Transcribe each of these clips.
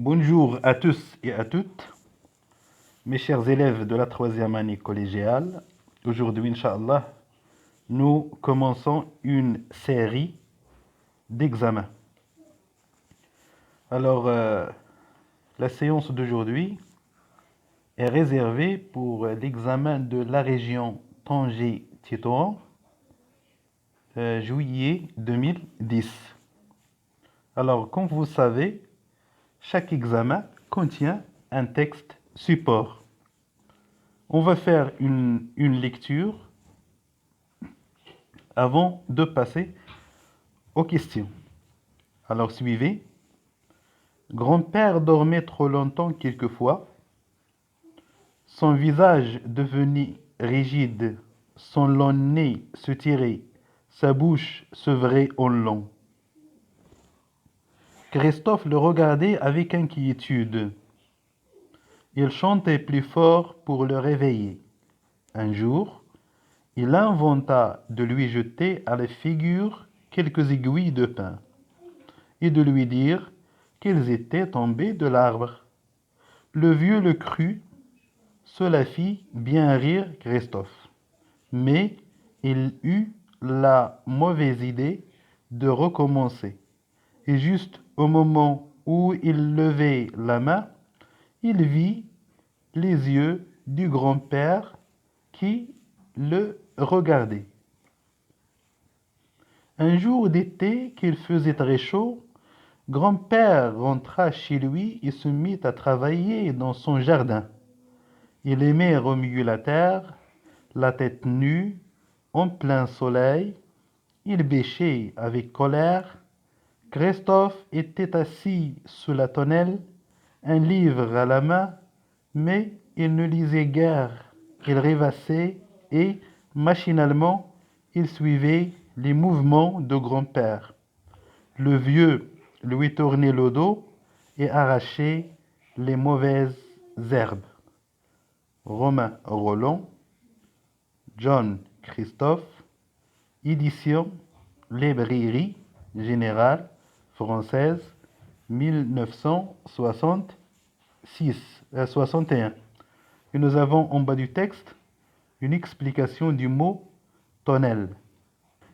Bonjour à tous et à toutes, mes chers élèves de la troisième année collégiale. Aujourd'hui, Inch'Allah, nous commençons une série d'examens. Alors, la séance d'aujourd'hui est réservée pour l'examen de la région Tanger-Tétouan, juillet 2010. Alors, comme vous savez, chaque examen contient un texte support. On va faire une lecture avant de passer aux questions. Alors suivez. Grand-père dormait trop longtemps quelquefois. Son visage devenait rigide, son long nez se tirait, sa bouche sevrait en long. Christophe le regardait avec inquiétude. Il chantait plus fort pour le réveiller. Un jour, il inventa de lui jeter à la figure quelques aiguilles de pin et de lui dire qu'elles étaient tombées de l'arbre. Le vieux le crut, cela fit bien rire Christophe. Mais il eut la mauvaise idée de recommencer. Et juste au moment où il levait la main, il vit les yeux du grand-père qui le regardait. Un jour d'été qu'il faisait très chaud, grand-père rentra chez lui et se mit à travailler dans son jardin. Il aimait remuer la terre, la tête nue, en plein soleil. Il bêchait avec colère. Christophe était assis sous la tonnelle, un livre à la main, mais il ne lisait guère. Il rêvassait et, machinalement, il suivait les mouvements de grand-père. Le vieux lui tournait le dos et arrachait les mauvaises herbes. Romain Roland, John Christophe, édition Librairie Générale Française, 1961. Et nous avons en bas du texte une explication du mot tonnelle.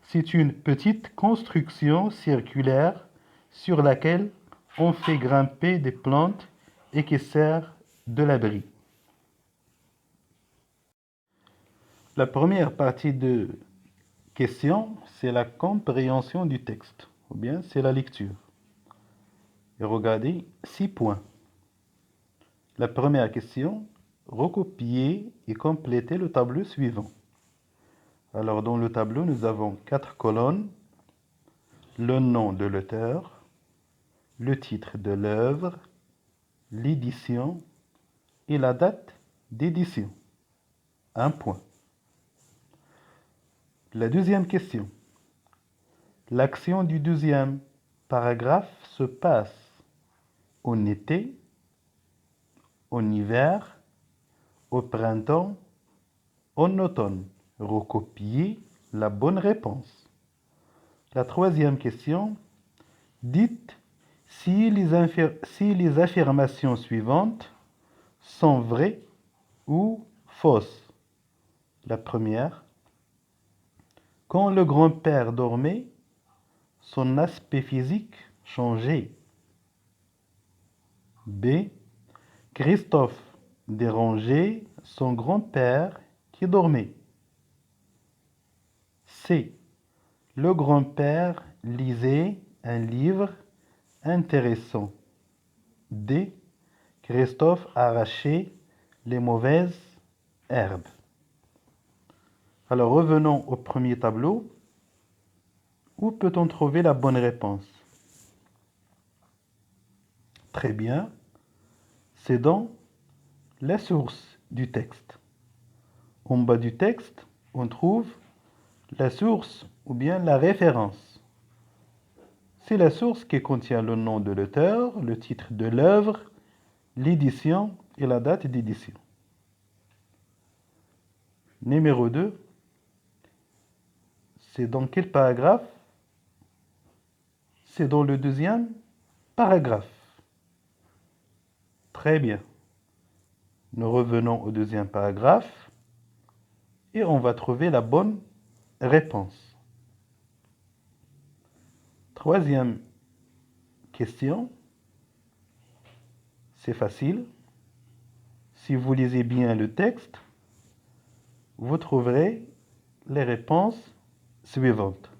C'est une petite construction circulaire sur laquelle on fait grimper des plantes et qui sert de l'abri. La première partie de question, c'est la compréhension du texte, ou bien c'est la lecture. Et regardez 6 points. La première question, recopier et compléter le tableau suivant. Alors dans le tableau, nous avons 4 colonnes, le nom de l'auteur, le titre de l'œuvre, l'édition et la date d'édition. 1 point. La deuxième question. L'action du deuxième paragraphe se passe en été, en hiver, au printemps, en automne. Recopiez la bonne réponse. La troisième question. Dites si les affirmations suivantes sont vraies ou fausses. La première. Quand le grand-père dormait, son aspect physique changeait. B. Christophe dérangeait son grand-père qui dormait. C. Le grand-père lisait un livre intéressant. D. Christophe arrachait les mauvaises herbes. Alors revenons au premier tableau. Où peut-on trouver la bonne réponse? Très bien, c'est dans la source du texte. En bas du texte, on trouve la source ou bien la référence. C'est la source qui contient le nom de l'auteur, le titre de l'œuvre, l'édition et la date d'édition. Numéro 2, c'est dans quel paragraphe? C'est dans le deuxième paragraphe. Très bien. Nous revenons au deuxième paragraphe et on va trouver la bonne réponse. Troisième question. C'est facile. Si vous lisez bien le texte, vous trouverez les réponses suivantes.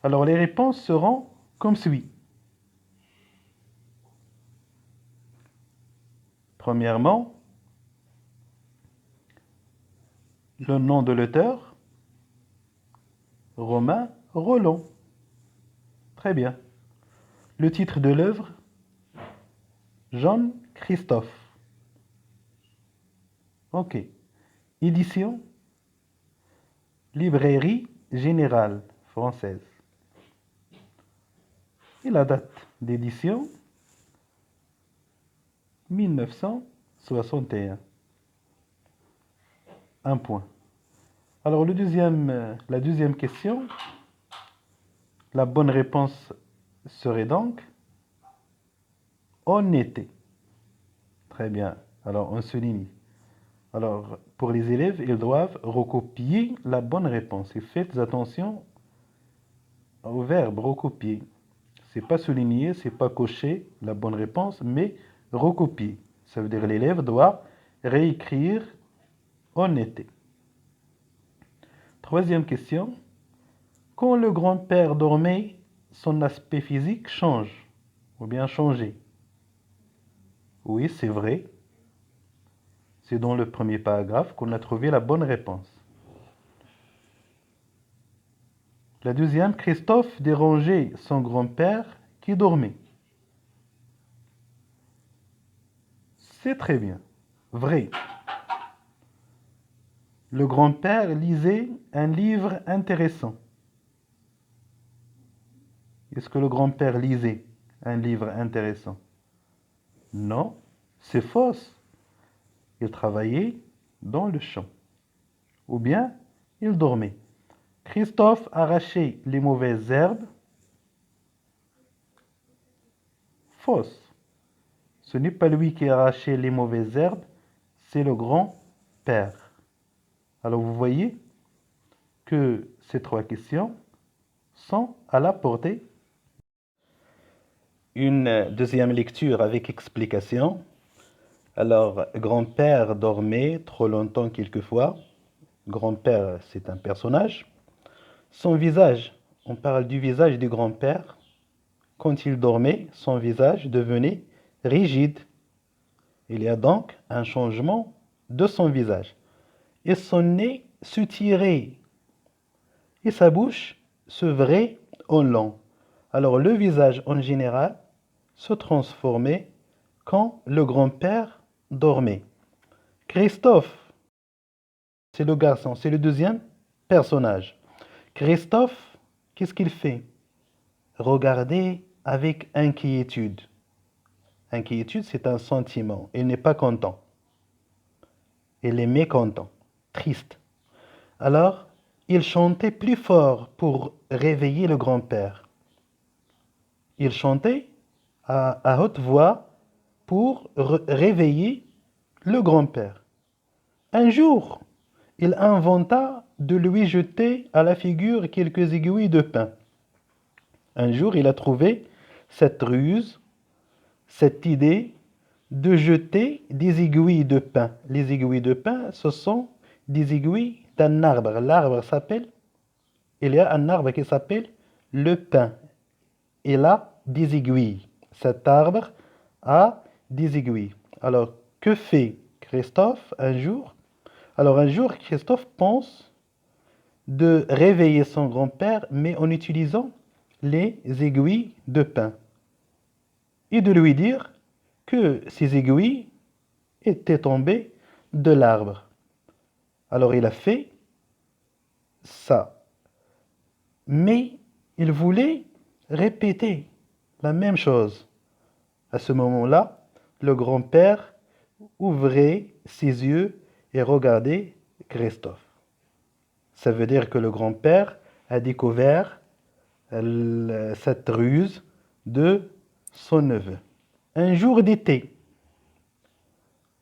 Alors, les réponses seront comme suit. Premièrement, le nom de l'auteur, Romain Rolland. Très bien. Le titre de l'œuvre, Jean Christophe. Ok. Édition, Librairie Générale Française. Et la date d'édition, 1961. Un point. Alors, la deuxième question, la bonne réponse serait donc en été. Très bien. Alors, on souligne. Alors, pour les élèves, ils doivent recopier la bonne réponse. Et faites attention au verbe recopier. C'est pas souligner, c'est pas cocher la bonne réponse, mais recopier. Ça veut dire l'élève doit réécrire en été. Troisième question. Quand le grand-père dormait, son aspect physique change, ou bien changer. Oui, c'est vrai. C'est dans le premier paragraphe qu'on a trouvé la bonne réponse. La deuxième, Christophe dérangeait son grand-père qui dormait. C'est très bien. Vrai. Le grand-père lisait un livre intéressant. Est-ce que le grand-père lisait un livre intéressant? Non, c'est fausse. Il travaillait dans le champ. Ou bien, il dormait. Christophe arrachait les mauvaises herbes. Fausse. Ce n'est pas lui qui arrachait les mauvaises herbes, c'est le grand-père. Alors vous voyez que ces trois questions sont à la portée. Une deuxième lecture avec explication. Alors, grand-père dormait trop longtemps quelquefois. Grand-père, c'est un personnage. Son visage, on parle du visage du grand-père. Quand il dormait, son visage devenait rigide. Il y a donc un changement de son visage. Et son nez se tirait. Et sa bouche se vrai en long. Alors le visage en général se transformait quand le grand-père dormait. Christophe, c'est le garçon, c'est le deuxième personnage. Christophe, qu'est-ce qu'il fait? Regardez avec inquiétude. Inquiétude, c'est un sentiment. Il n'est pas content. Il est mécontent, triste. Alors, il chantait plus fort pour réveiller le grand-père. Il chantait à haute voix pour réveiller le grand-père. Un jour, il inventa de lui jeter à la figure quelques aiguilles de pain. Un jour, il a trouvé cette ruse, cette idée de jeter des aiguilles de pain. Les aiguilles de pain, ce sont des aiguilles d'un arbre. L'arbre s'appelle, il y a un arbre qui s'appelle le pin. Il a des aiguilles. Cet arbre a des aiguilles. Alors, que fait Christophe un jour? Alors, un jour, Christophe pense de réveiller son grand-père, mais en utilisant les aiguilles de pin. Et de lui dire que ces aiguilles étaient tombées de l'arbre. Alors, il a fait ça. Mais il voulait répéter la même chose. À ce moment-là, le grand-père ouvrait ses yeux et regardait Christophe. Ça veut dire que le grand-père a découvert cette ruse de son neveu. Un jour d'été.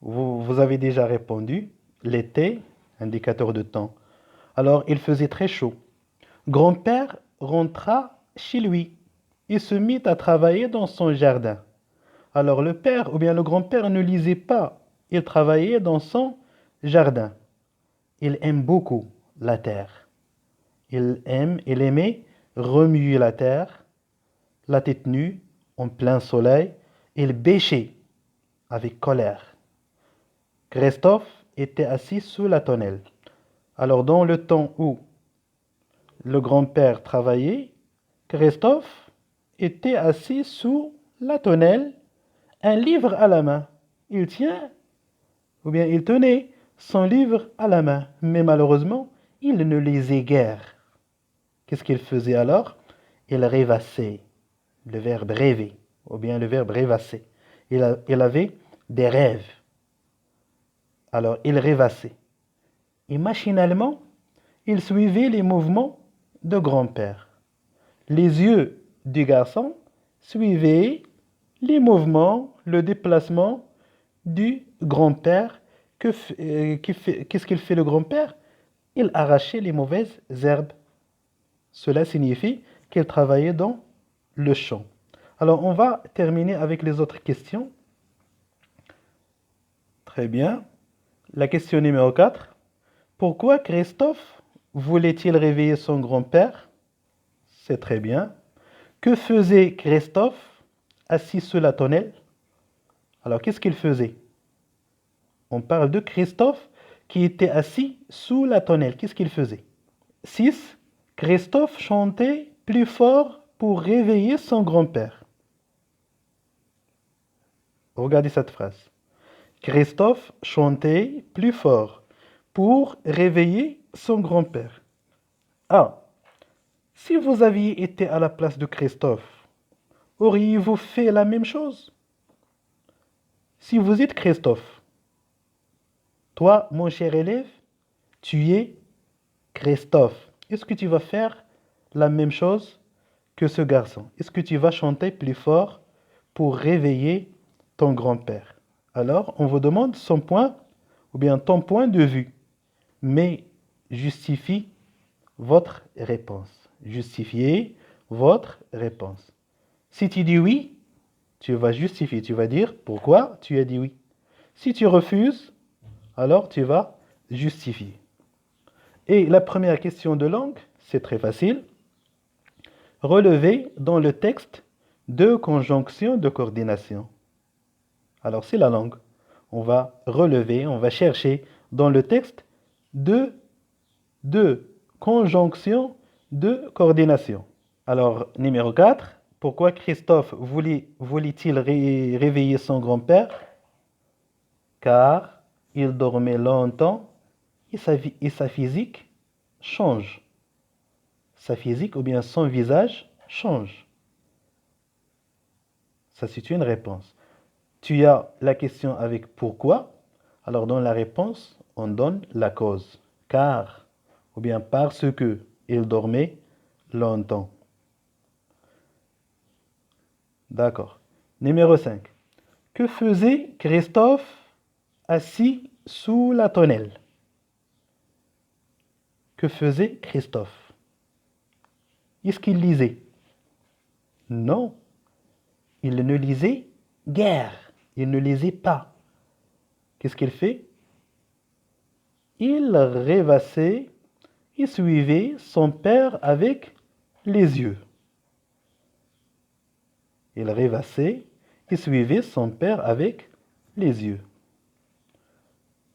Vous avez déjà répondu. L'été, indicateur de temps. Alors, il faisait très chaud. Grand-père rentra chez lui. Il se mit à travailler dans son jardin. Alors, le père ou bien le grand-père ne lisait pas. Il travaillait dans son jardin. Il aime beaucoup la terre. Il aimait remuer la terre, la tête nue, en plein soleil. Il bêchait avec colère. Christophe était assis sous la tonnelle. Alors, dans le temps où le grand-père travaillait, Christophe était assis sous la tonnelle, un livre à la main. Il tient, ou bien il tenait son livre à la main, mais malheureusement, il ne lisait guère. Qu'est-ce qu'il faisait alors? Il rêvassait, le verbe rêver, ou bien le verbe rêvasser. Il avait des rêves. Alors, il rêvassait. Et machinalement, il suivait les mouvements de grand-père. Les yeux du garçon suivaient les mouvements, le déplacement du grand-père. Qu'est-ce qu'il fait le grand-père? Il arrachait les mauvaises herbes. Cela signifie qu'il travaillait dans le champ. Alors, on va terminer avec les autres questions. Très bien. La question numéro 4. Pourquoi Christophe voulait-il réveiller son grand-père? C'est très bien. Que faisait Christophe assis sous la tonnelle? Alors, qu'est-ce qu'il faisait? On parle de Christophe qui était assis sous la tonnelle. Qu'est-ce qu'il faisait? 6. Christophe chantait plus fort pour réveiller son grand-père. Regardez cette phrase. Christophe chantait plus fort pour réveiller son grand-père. Ah, si vous aviez été à la place de Christophe, auriez-vous fait la même chose? Si vous êtes Christophe, toi, mon cher élève, tu es Christophe. Est-ce que tu vas faire la même chose que ce garçon? Est-ce que tu vas chanter plus fort pour réveiller ton grand-père? Alors, on vous demande son point ou bien ton point de vue, mais justifie votre réponse. Justifiez votre réponse. Si tu dis oui, tu vas justifier, tu vas dire pourquoi tu as dit oui. Si tu refuses, alors tu vas justifier. Et la première question de langue, c'est très facile. Relevez dans le texte deux conjonctions de coordination. Alors c'est la langue. On va relever, on va chercher dans le texte deux conjonctions de coordination. Alors, numéro 4, pourquoi Christophe voulait-il réveiller son grand-père? Car il dormait longtemps et sa physique change. Sa physique ou bien son visage change. Ça, c'est une réponse. Tu as la question avec pourquoi. Alors, dans la réponse, on donne la cause. Car, ou bien parce que il dormait longtemps. D'accord. Numéro 5. Que faisait Christophe assis sous la tonnelle? Que faisait Christophe? Est-ce qu'il lisait? Non. Il ne lisait guère. Il ne lisait pas. Qu'est-ce qu'il fait? Il rêvassait et suivait son père avec les yeux. Il rêvassait et suivait son père avec les yeux.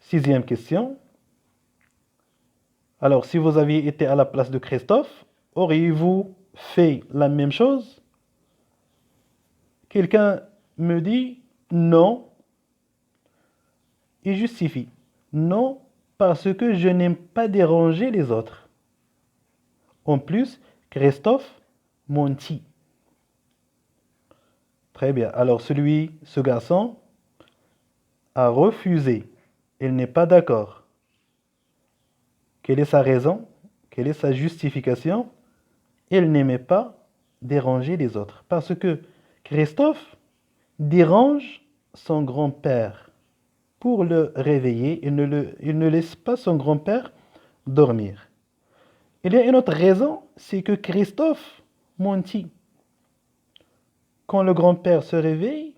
6e question. Alors, si vous aviez été à la place de Christophe, auriez-vous fait la même chose? Quelqu'un me dit non et justifie. Non, parce que je n'aime pas déranger les autres. En plus, Christophe mentit. Très bien. Alors, ce garçon a refusé. Il n'est pas d'accord. Quelle est sa raison? Quelle est sa justification? Il n'aimait pas déranger les autres. Parce que Christophe, dérange son grand-père pour le réveiller. Il ne laisse pas son grand-père dormir. Il y a une autre raison, c'est que Christophe mentit. Quand le grand-père se réveille,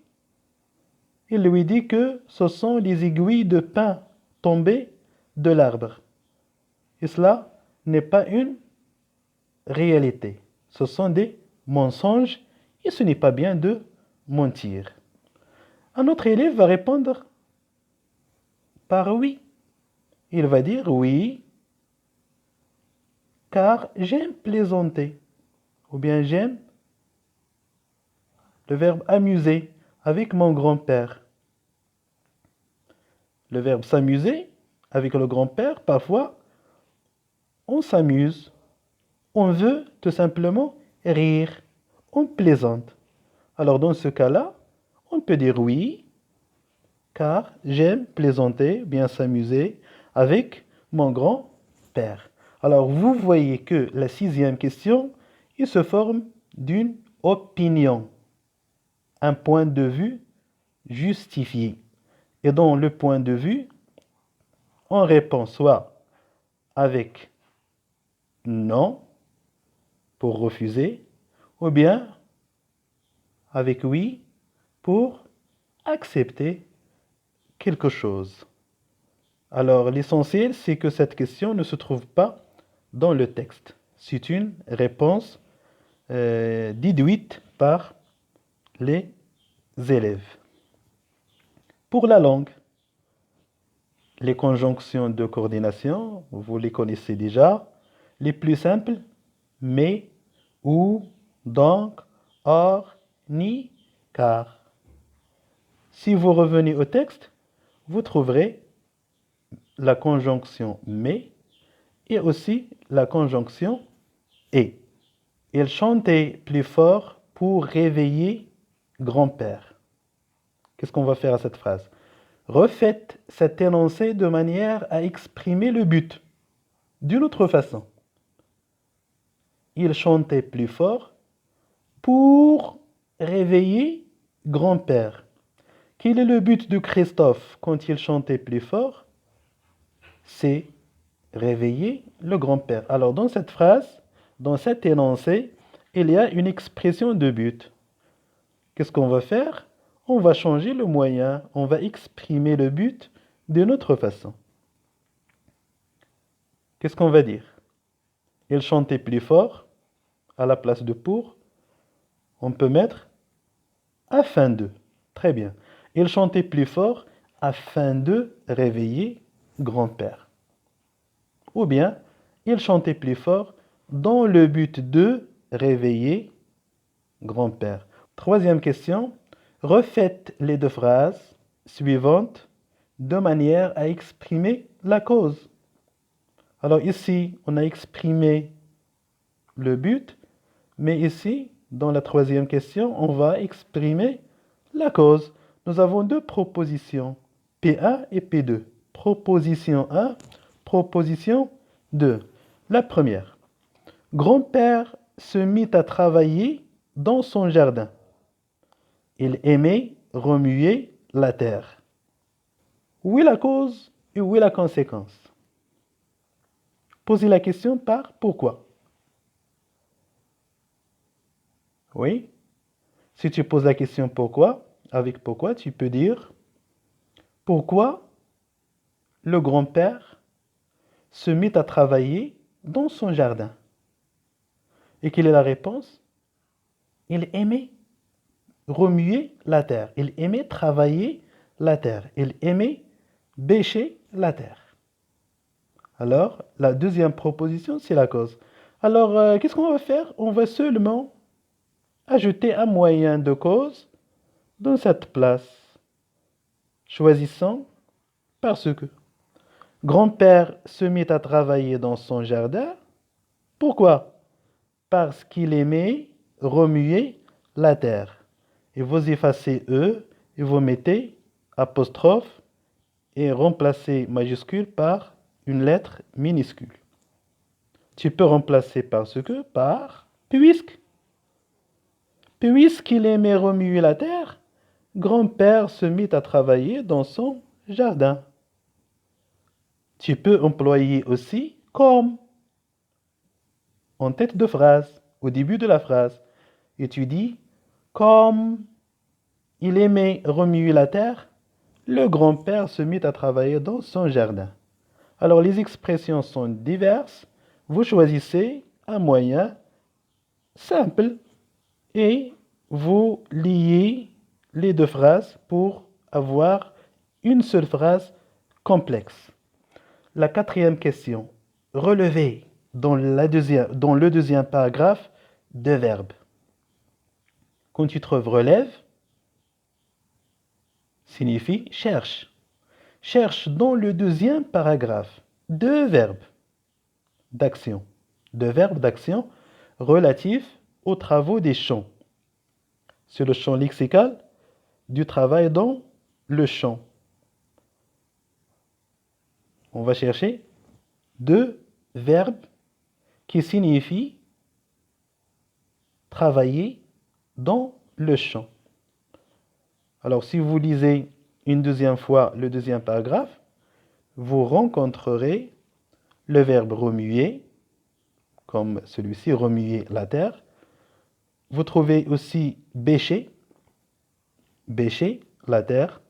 il lui dit que ce sont les aiguilles de pin tombées de l'arbre. Et cela n'est pas une réalité. Ce sont des mensonges et ce n'est pas bien de mentir. Un autre élève va répondre par oui. Il va dire oui, car j'aime plaisanter. Ou bien j'aime le verbe amuser avec mon grand-père. Le verbe s'amuser avec le grand-père, parfois, on s'amuse. On veut tout simplement rire. On plaisante. Alors dans ce cas-là, on peut dire oui, car j'aime plaisanter, bien s'amuser avec mon grand-père. Alors vous voyez que la sixième question, il se forme d'une opinion, un point de vue justifié. Et dans le point de vue, on répond soit avec non pour refuser, ou bien avec oui pour accepter quelque chose. Alors l'essentiel, c'est que cette question ne se trouve pas dans le texte. C'est une réponse déduite par les élèves. Pour la langue, les conjonctions de coordination, vous les connaissez déjà. Les plus simples, mais, ou, donc, or, ni, car. Si vous revenez au texte, vous trouverez la conjonction mais et aussi la conjonction et. Il chantait plus fort pour réveiller grand-père. Qu'est-ce qu'on va faire à cette phrase? Refaites cet énoncé de manière à exprimer le but d'une autre façon. Il chantait plus fort pour réveiller grand-père. Quel est le but de Christophe quand il chantait plus fort? C'est réveiller le grand-père. Alors dans cette phrase, dans cet énoncé, il y a une expression de but. Qu'est-ce qu'on va faire? On va changer le moyen, on va exprimer le but d'une autre façon. Qu'est-ce qu'on va dire? Il chantait plus fort, à la place de pour, on peut mettre afin de. Très bien. Il chantait plus fort afin de réveiller grand-père. Ou bien, il chantait plus fort dans le but de réveiller grand-père. Troisième question, refaites les deux phrases suivantes de manière à exprimer la cause. Alors ici, on a exprimé le but, mais ici, dans la troisième question, on va exprimer la cause. Nous avons deux propositions, P1 et P2. Proposition 1, proposition 2. La première. Grand-père se mit à travailler dans son jardin. Il aimait remuer la terre. Où est la cause et où est la conséquence? Posez la question par pourquoi. Oui. Si tu poses la question pourquoi, avec pourquoi, tu peux dire pourquoi le grand-père se mit à travailler dans son jardin. Et quelle est la réponse? Il aimait remuer la terre. Il aimait travailler la terre. Il aimait bêcher la terre. Alors, la deuxième proposition, c'est la cause. Alors, qu'est-ce qu'on va faire? On va seulement ajouter un moyen de cause dans cette place. Choisissons parce que grand-père se mit à travailler dans son jardin. Pourquoi? Parce qu'il aimait remuer la terre. Et vous effacez E et vous mettez apostrophe et remplacez majuscule par une lettre minuscule. Tu peux remplacer parce que par puisque. Puisqu'il aimait remuer la terre, Grand-père se mit à travailler dans son jardin. Tu peux employer aussi comme en tête de phrase, au début de la phrase. Et tu dis, comme il aimait remuer la terre, le grand-père se mit à travailler dans son jardin. Alors les expressions sont diverses. Vous choisissez un moyen simple et vous liez les deux phrases pour avoir une seule phrase complexe. La quatrième question. Relevez dans le deuxième paragraphe deux verbes. Quand tu trouves relève, signifie cherche. Cherche dans le deuxième paragraphe deux verbes d'action. Deux verbes d'action relatifs aux travaux des champs. C'est le champ lexical du travail dans le champ. On va chercher deux verbes qui signifient travailler dans le champ. Alors, si vous lisez une deuxième fois le deuxième paragraphe, vous rencontrerez le verbe remuer, comme celui-ci, remuer la terre. Vous trouvez aussi bêcher, bêcher la terre.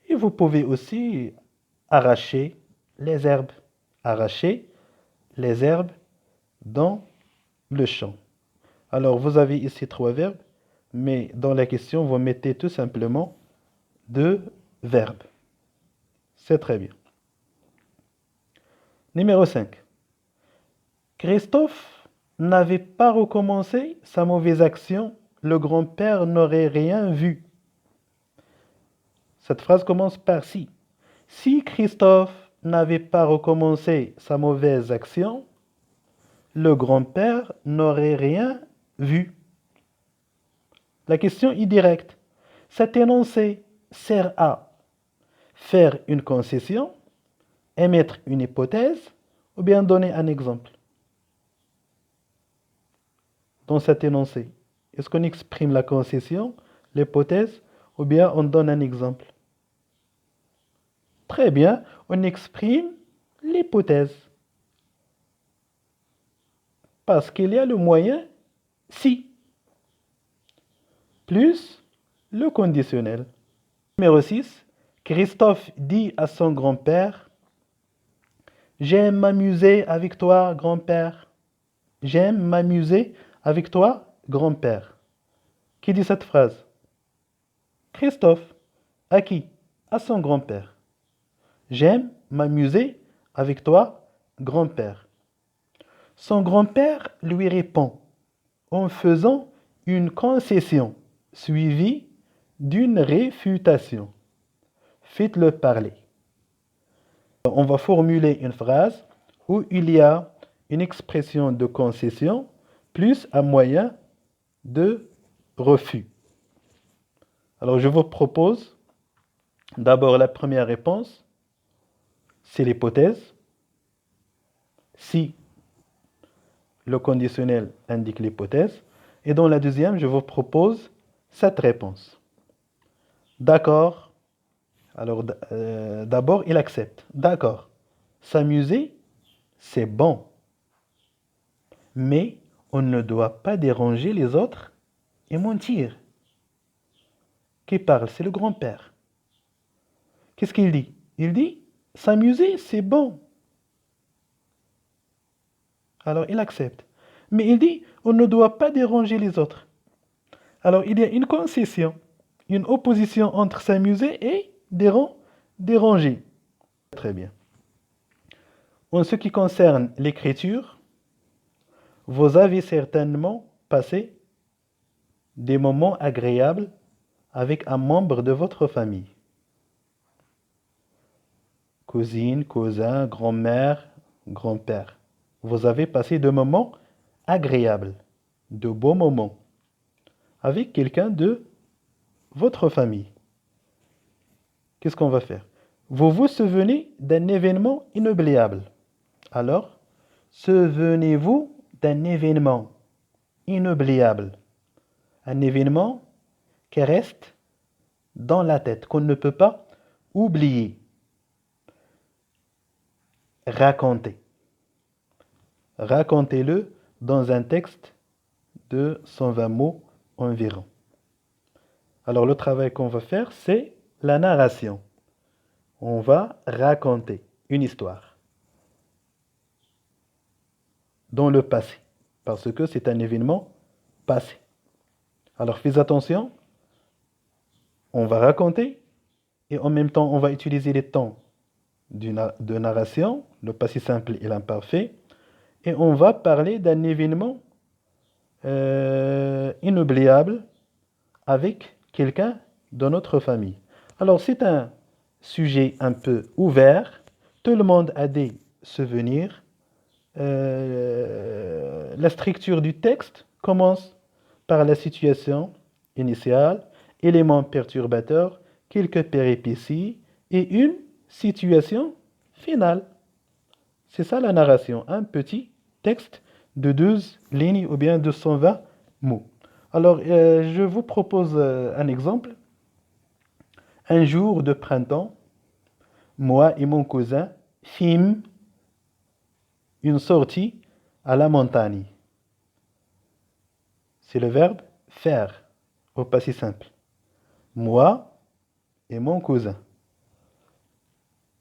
Et vous pouvez aussi arracher les herbes, arracher les herbes dans le champ. Alors, vous avez ici trois verbes, mais dans la question, vous mettez tout simplement deux verbes. C'est très bien. Numéro 5. Christophe n'avait pas recommencé sa mauvaise action. Le grand-père n'aurait rien vu. Cette phrase commence par si. Si Christophe n'avait pas recommencé sa mauvaise action, le grand-père n'aurait rien vu. La question est directe. Cet énoncé sert à faire une concession, émettre une hypothèse ou bien donner un exemple. Dans cet énoncé, est-ce qu'on exprime la concession, l'hypothèse ou bien on donne un exemple? Très bien, on exprime l'hypothèse. Parce qu'il y a le moyen si, plus le conditionnel. Numéro 6. Christophe dit à son grand-père, j'aime m'amuser avec toi, grand-père. J'aime m'amuser avec toi, grand-père. Qui dit cette phrase? Christophe. À qui? À son grand-père. J'aime m'amuser avec toi, grand-père. Son grand-père lui répond en faisant une concession suivie d'une réfutation. Faites-le parler. On va formuler une phrase où il y a une expression de concession plus un moyen de refus. Alors je vous propose d'abord la première réponse, c'est l'hypothèse. Si le conditionnel indique l'hypothèse. Et dans la deuxième, je vous propose cette réponse. D'accord. Alors d'abord, il accepte. D'accord. S'amuser, c'est bon. Mais on ne doit pas déranger les autres et mentir. Qui parle? C'est le grand-père. Qu'est-ce qu'il dit? Il dit, s'amuser, c'est bon. Alors il accepte. Mais il dit, on ne doit pas déranger les autres. Alors il y a une concession, une opposition entre s'amuser et déranger. Très bien. En ce qui concerne l'écriture, vous avez certainement passé des moments agréables avec un membre de votre famille. Cousine, cousin, grand-mère, grand-père. Vous avez passé des moments agréables, de beaux moments, avec quelqu'un de votre famille. Qu'est-ce qu'on va faire? Vous vous souvenez d'un événement inoubliable. Alors, souvenez-vous d'un événement inoubliable. Un événement qui reste dans la tête, qu'on ne peut pas oublier. Raconter. Racontez-le dans un texte de 120 mots environ. Alors le travail qu'on va faire, c'est la narration. On va raconter une histoire dans le passé, parce que c'est un événement passé. Alors fais attention, on va raconter et en même temps on va utiliser les temps de narration, le passé simple et l'imparfait, et on va parler d'un événement inoubliable avec quelqu'un de notre famille. Alors c'est un sujet un peu ouvert, tout le monde a des souvenirs. La structure du texte commence par la situation initiale, éléments perturbateurs, quelques péripéties et une situation finale. C'est ça la narration, un petit texte de 12 lignes ou bien de 120 mots. Alors, je vous propose un exemple. Un jour de printemps, moi et mon cousin fîmes une sortie à la montagne. C'est le verbe faire au passé simple. Moi et mon cousin.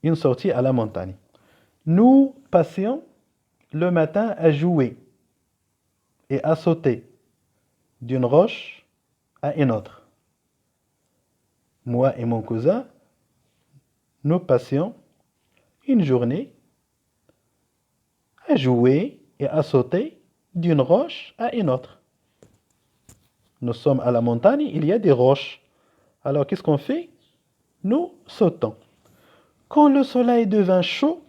Une sortie à la montagne. Nous passions le matin à jouer et à sauter d'une roche à une autre. Moi et mon cousin, nous passions une journée à jouer et à sauter d'une roche à une autre. Nous sommes à la montagne, il y a des roches. Alors qu'est-ce qu'on fait? Nous sautons. Quand le soleil devint chaud,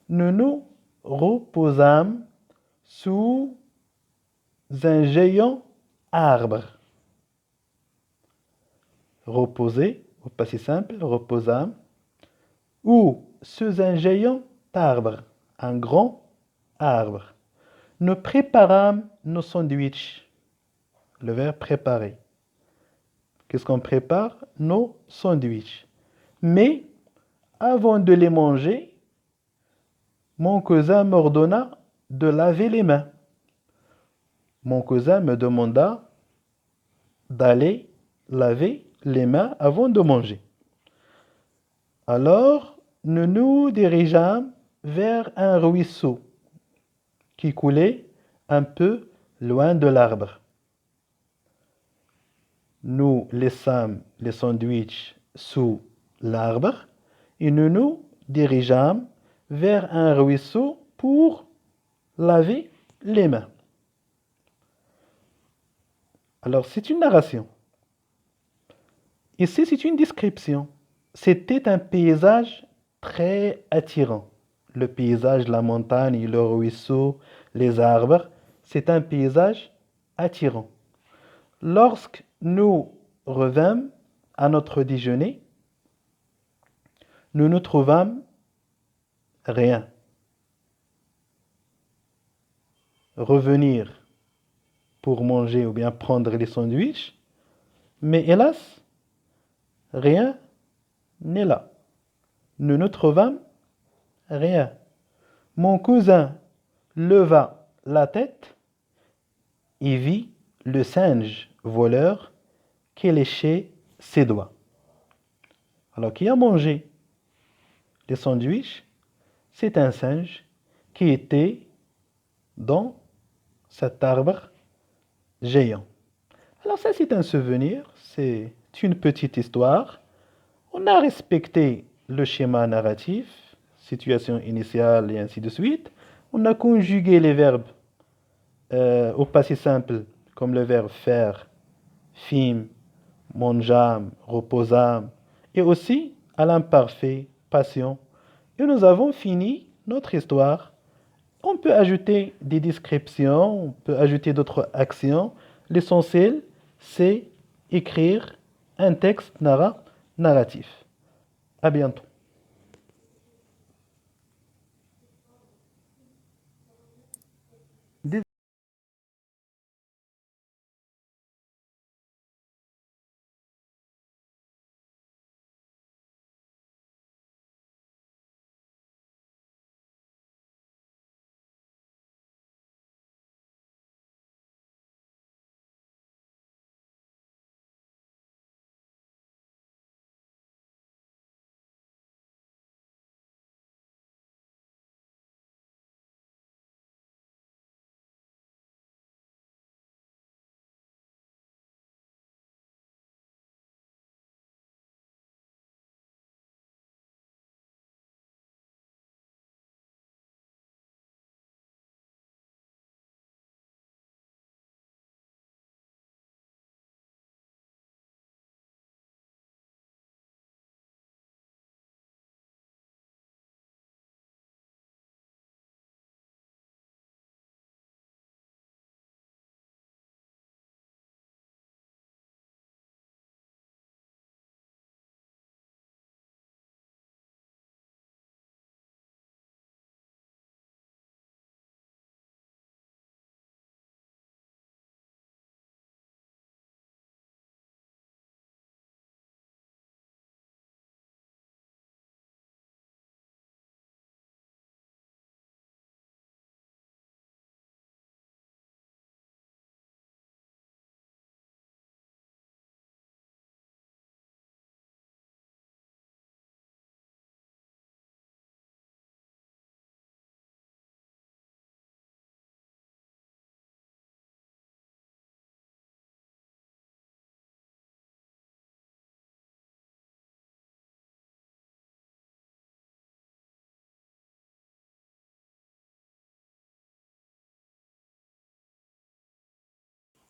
nous nous reposâmes sous un géant arbre. Reposer, au passé simple, reposâmes, ou sous un géant arbre, un grand arbre. Nous préparâmes nos sandwichs. Le verbe préparer. Qu'est-ce qu'on prépare? Nos sandwichs. Mais avant de les manger, mon cousin m'ordonna de laver les mains. Mon cousin me demanda d'aller laver les mains avant de manger. Alors, nous nous dirigeâmes vers un ruisseau qui coulait un peu loin de l'arbre. Nous laissâmes les sandwichs sous l'arbre et nous nous dirigeâmes vers un ruisseau pour laver les mains. Alors, c'est une narration. Ici, c'est une description. C'était un paysage très attirant. Le paysage, la montagne, le ruisseau, les arbres, c'est un paysage attirant. Lorsque nous revînmes à notre déjeuner, nous ne trouvâmes rien. Revenir pour manger ou bien prendre les sandwichs, mais hélas, rien n'est là. Nous ne trouvâmes rien. Mon cousin leva la tête et vit le singe voleur qui léchait ses doigts. Alors, qui a mangé les sandwichs? C'est un singe qui était dans cet arbre géant. Alors ça, c'est un souvenir, c'est une petite histoire. On a respecté le schéma narratif, situation initiale et ainsi de suite. On a conjugué les verbes au passé simple, comme le verbe faire, fîmes, mangeâmes, reposâmes, et aussi à l'imparfait, passion. Et nous avons fini notre histoire. On peut ajouter des descriptions, on peut ajouter d'autres actions. L'essentiel, c'est écrire un texte narratif. À bientôt.